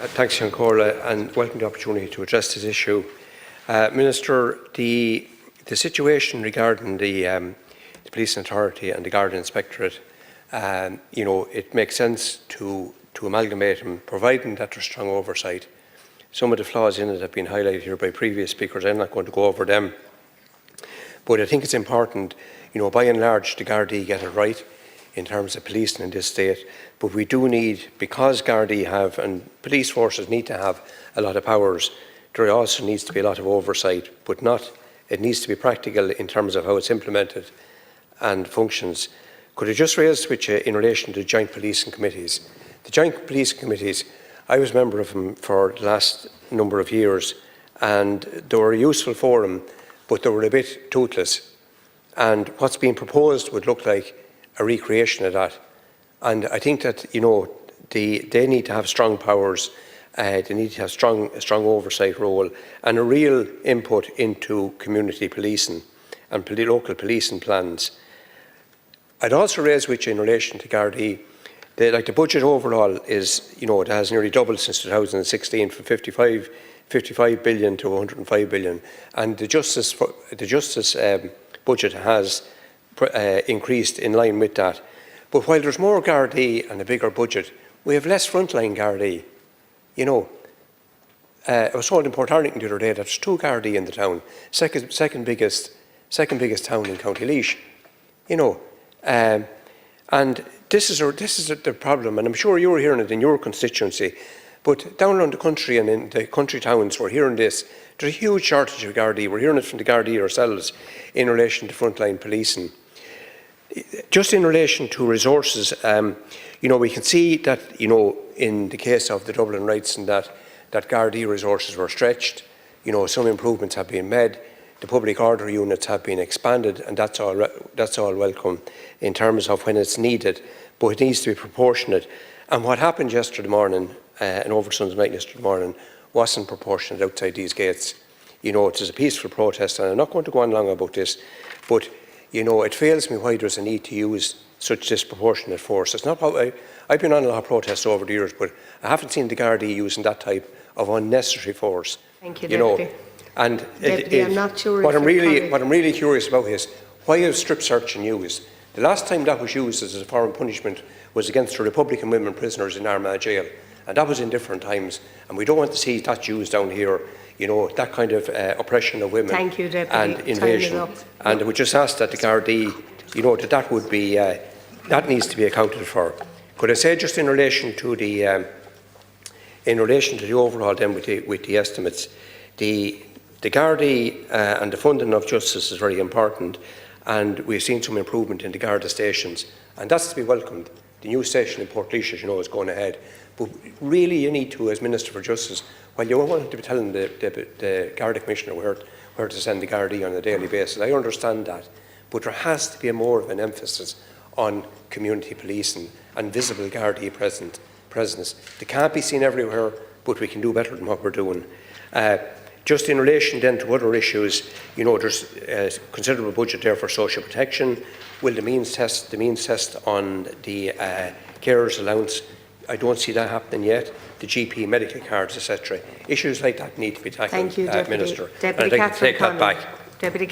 Thanks, Sean Corla, and welcome the opportunity to address this issue. Minister, the situation regarding the Police Authority and the Garda Inspectorate, it makes sense to amalgamate them, providing that there's strong oversight. Some of the flaws in it have been highlighted here by previous speakers. I'm not going to go over them. But I think it's important, by and large, the Gardaí get it right in terms of policing in this state. But we do need, because Gardaí have, and police forces need to have a lot of powers, there also needs to be a lot of oversight, but it needs to be practical in terms of how it's implemented and functions. Could I just raise with you in relation to joint policing committees? The joint policing committees, I was a member of them for the last number of years, and they were a useful forum, but they were a bit toothless. And what's being proposed would look like a recreation of that. And I think that, they need to have strong powers, they need to have a strong oversight role and a real input into community policing and local policing plans. I'd also raise with you in relation to Gardaí, the budget overall is, it has nearly doubled since 2016 from 55 billion to 105 billion. And the justice budget has increased in line with that. But while there's more Gardaí and a bigger budget, we have less frontline Gardaí. I was told in Portarlington the other day that there's 2 Gardaí in the town, second biggest town in County Laois. And this is the problem, and I'm sure you're hearing it in your constituency. But down around the country and in the country towns, we're hearing this. There's a huge shortage of Gardaí. We're hearing it from the Gardaí ourselves in relation to frontline policing. Just in relation to resources, we can see that, in the case of the Dublin Rights and that Gardaí resources were stretched. Some improvements have been made. The public order units have been expanded, and that's all welcome in terms of when it's needed, but it needs to be proportionate. And what happened yesterday morning, and over Sunday night yesterday morning, wasn't proportionate outside these gates. It was a peaceful protest, and I'm not going to go on long about this, but it fails me why there's a need to use such disproportionate force. It's not how I've been on a lot of protests over the years, but I haven't seen the Gardaí using that type of unnecessary force. Thank you, Deputy. And I'm not sure what I'm really curious about is, why is strip searching used? The last time that was used as a form of punishment was against the Republican women prisoners in Armagh Jail, and that was in different times, and we don't want to see that used down here, that kind of oppression of women. Thank you, Deputy. And invasion. And we just ask that the Gardaí, that needs to be accounted for. Could I say, just in relation to the overall then with the estimates, the Gardaí and the funding of justice is very important, and we've seen some improvement in the Garda stations, and that's to be welcomed. The new station in Portlaoise, is going ahead. But really, you need to, as Minister for Justice, while you want to be telling the Garda Commissioner where to send the Gardaí on a daily basis, I understand that, but there has to be more of an emphasis on community policing and visible Gardaí presence. They can't be seen everywhere, but we can do better than what we're doing. Just in relation then to other issues, there's a considerable budget there for social protection. Will the means test on the carers allowance? I don't see that happening yet. The GP medical cards, etc. Issues like that need to be tackled, Thank you, Deputy. Minister. Deputy and I'd like to take that back. Deputy